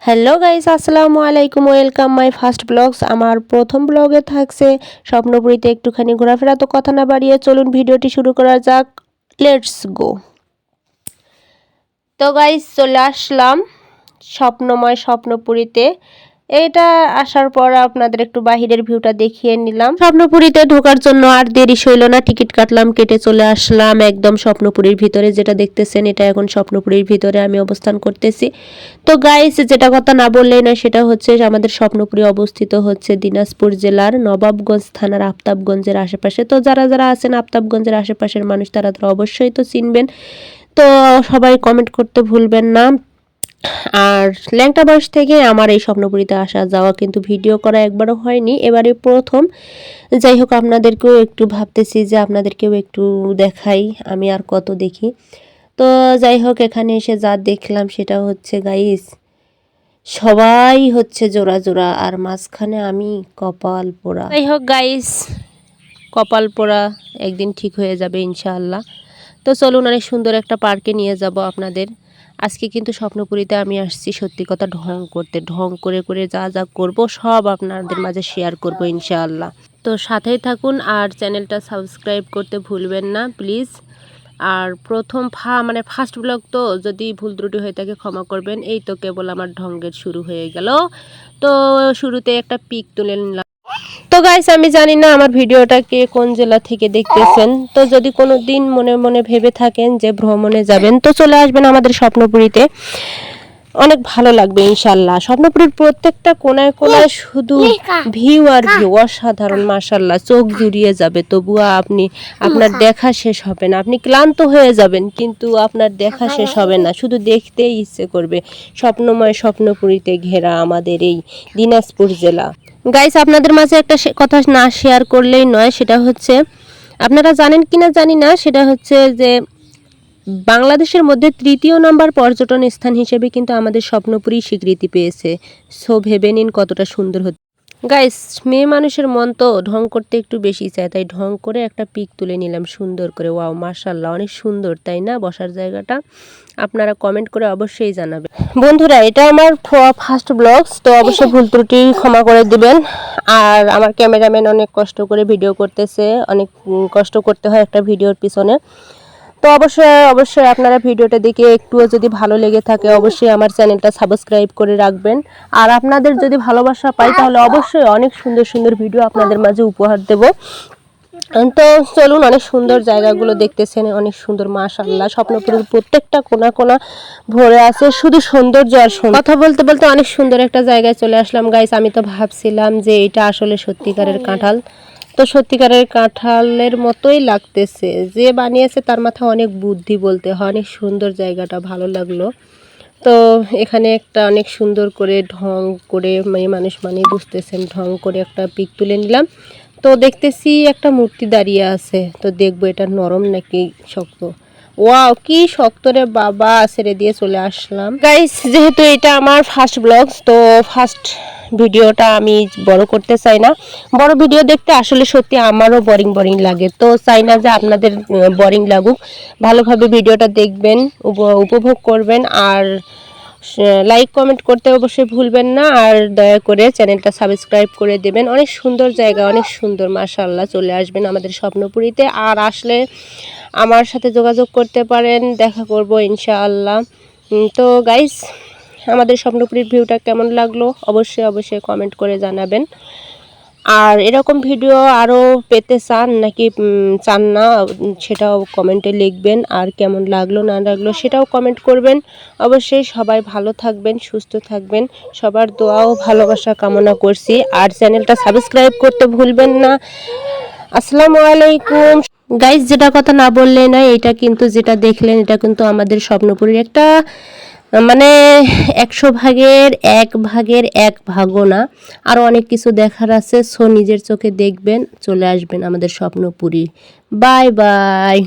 Hello guys, আসসালামু আলাইকুম। Welcome my first blogs. আমার প্রথম ব্লগে থাকছে স্বপ্নপুরীতে একটুখানি ঘোরাফেরা। তো কথা না বাড়িয়ে চলুন ভিডিওটি শুরু করা যাক। Let's go. তো গাইস চলে আসলাম স্বপ্নময় স্বপ্নপুরীতে। এটা আসার পর আপনাদের একটু বাহিরের ভিউটা দেখিয়ে নিলাম। স্বপ্নপুরীতে ঢোকার জন্য আর দেরি সইল না, টিকিট কাটলাম, কেটে চলে আসলাম একদম স্বপ্নপুরীর ভিতরে। যেটা দেখতেছেন এটা এখন স্বপ্নপুরীর ভিতরে আমি অবস্থান করতেছি। তো গাইস যেটা কথা না বললেই না, সেটা হচ্ছে আমাদের স্বপ্নপুরী অবস্থিত হচ্ছে দিনাজপুর জেলার নবাবগঞ্জ থানার আফতাবগঞ্জের আশেপাশে। তো যারা যারা আছেন আফতাবগঞ্জের আশেপাশের মানুষ তারা তো অবশ্যই তো চিনবেন। তো সবাই কমেন্ট করতে ভুলবেন না। আর ল্যাংটা বয়স থেকে আমার এই স্বপ্নপুরীতে আসা যাওয়া কিন্তু ভিডিও করা একবারও হয়নি, এবারে প্রথম। যাই হোক, আপনাদেরকেও একটু ভাবতেছি যে আপনাদেরকেও একটু দেখাই, আমি আর কত দেখি। তো যাই হোক, এখানে এসে যা দেখলাম সেটা হচ্ছে গাইস, সবাই হচ্ছে জোড়া জোড়া আর মাঝখানে আমি কপাল পোড়া। যাই হোক গাইস, কপাল পোড়া একদিন ঠিক হয়ে যাবে ইনশাআল্লাহ। তো চলুন অনেক সুন্দর একটা পার্কে নিয়ে যাব আপনাদের। আজকে কিন্তু স্বপ্নপুরীতে আমি আসছি সত্যি কথা ঢং করতে, ঢং করে করে যা যা করব সব আপনাদের মাঝে শেয়ার করব ইনশাআল্লাহ। তো সাথেই থাকুন আর চ্যানেলটা সাবস্ক্রাইব করতে ভুলবেন না প্লিজ। আর প্রথম ফার্স্ট ব্লগ, তো যদি ভুল ত্রুটি হয়ে থাকে ক্ষমা করবেন। এই তো কেবল আমার ঢঙ্গের শুরু হয়ে গেল। তো শুরুতে একটা পিক তুলে নিলাম। তো গাইস আমি জানি না আমার ভিডিওটা কে কোন জেলা থেকে দেখতেছেন। তো যদি কোনো দিন মনে মনে ভেবে থাকেন যে ভ্রমণে যাবেন, তো চলে আসবেন আমাদের স্বপ্নপুরীতে, অনেক ভালো লাগবে ইনশাল্লাহ। স্বপ্নপুরীর প্রত্যেকটা কোনায় কোনায় শুধু ভিউ আর ভিউ, অসাধারণ মাশাল্লাহ, চোখ জুড়িয়ে যাবে। তবুও আপনার দেখা শেষ হবে না। আপনি ক্লান্ত হয়ে যাবেন কিন্তু আপনার দেখা শেষ হবে না, শুধু দেখতেই ইচ্ছে করবে। স্বপ্নময় স্বপ্নপুরীতে ঘেরা আমাদের এই দিনাজপুর জেলা। গাইস আপনাদের মাঝে একটা কথা না শেয়ার করলেই নয়, সেটা হচ্ছে আপনারা জানেন কিনা জানি না, সেটা হচ্ছে যে বাংলাদেশের মধ্যে ৩য় নম্বর পর্যটন স্থান হিসেবে কিন্তু আমাদের স্বপ্নপুরী স্বীকৃতি পেয়েছে। সো ভেবে নিন কতটা সুন্দর হচ্ছে। গাইস মেয়ে মানুষের মন তো ঢং করতে একটু বেশি চায়, তাই ঢং করে একটা পিক তুলে নিলাম সুন্দর করে। ওয়াও মাশাআল্লাহ, অনেক সুন্দর তাই না বসার জায়গাটা? আপনারা কমেন্ট করে অবশ্যই জানাবেন। বন্ধুরা এটা আমার ফার্স্ট ব্লগস, তো অবশ্যই ভুল ত্রুটি ক্ষমা করে দিবেন। আর আমার ক্যামেরাম্যান অনেক কষ্ট করে ভিডিও করতেছে, অনেক কষ্ট করতে হয় একটা ভিডিওর পিছনে। তো অবশ্যই আপনারা ভিডিওটা দেখে একটুও যদি ভালো লেগে থাকে অবশ্যই আমার চ্যানেলটা সাবস্ক্রাইব করে রাখবেন। আর আপনাদের যদি ভালোবাসা পাই তাহলে অবশ্যই অনেক সুন্দর সুন্দর ভিডিও আপনাদের মাঝে উপহার দেব। তো চলুন, অনেক সুন্দর জায়গাগুলো দেখতেছেন, অনেক সুন্দর মাশাআল্লাহ। স্বপ্নপুরীর প্রত্যেকটা কোনা কোনা ভরে আছে শুধু সৌন্দর্য আর সৌন্দর্য। কথা বলতে বলতে অনেক সুন্দর একটা জায়গায় চলে আসলাম গাইস। আমি তো ভাবছিলাম যে এটা আসলে সত্যিকারের কাঁঠাল। তো সত্যিকারের কাঁঠালের মতোই লাগতেছে, যে বানিয়েছে তার মাথায় অনেক বুদ্ধি বলতে হয়। অনেক সুন্দর জায়গাটা, ভালো লাগলো। তো এখানে একটা অনেক সুন্দর করে ঢং করে মানুষ বুঝতেছেন, ঢং করে একটা পিক তুলে নিলাম। তো দেখতেছি একটা মূর্তি দাঁড়িয়ে আছে, তো দেখবো এটা নরম নাকি শক্ত। ওয়াও কি শক্ত রে বাবা, ছেড়ে দিয়ে চলে আসলাম গাইস। যেহেতু এটা আমার ফার্স্ট ব্লগ, তো ফার্স্ট ভিডিওটা আমি বড় করতে চাই না। বড় ভিডিও দেখতে আসলে সত্যি আমারও বোরিং বোরিং লাগে, তো চাই না যে আপনাদের বোরিং লাগুক। ভালোভাবে ভিডিওটা দেখবেন, উপভোগ করবেন আর লাইক কমেন্ট করতে অবশ্যই ভুলবেন না। আর দয়া করে চ্যানেলটা সাবস্ক্রাইব করে দেবেন। অনেক সুন্দর জায়গা, অনেক সুন্দর মাশাআল্লাহ। চলে আসবেন আমাদের স্বপ্নপুরীতে, আর আসলে আমার সাথে যোগাযোগ করতে পারেন, দেখা করব ইনশাআল্লাহ। তো গাইস আমাদের স্বপ্নপুরীর ভিউটা কেমন লাগলো অবশ্যই কমেন্ট করে জানাবেন। আর এরকম ভিডিও আরও পেতে চান নাকি চান না, সেটাও কমেন্টে লিখবেন। আর কেমন লাগলো না লাগলো সেটাও কমেন্ট করবেন। অবশ্যই সবাই ভালো থাকবেন, সুস্থ থাকবেন, সবার দোয়া ও ভালোবাসা কামনা করছি। আর চ্যানেলটা সাবস্ক্রাইব করতে ভুলবেন না। আসসালামু আলাইকুম গাইস। যেটা কথা না বললে না, এটা কিন্তু যেটা দেখলেন এটা কিন্তু আমাদের স্বপ্নপুরীর একটা 100 ভাগের 1 ভাগও না, আরও অনেক কিছু দেখার আছে। সো নিজের চোখে দেখবেন, চলে আসবেন আমাদের স্বপ্নপুরী। Bye bye.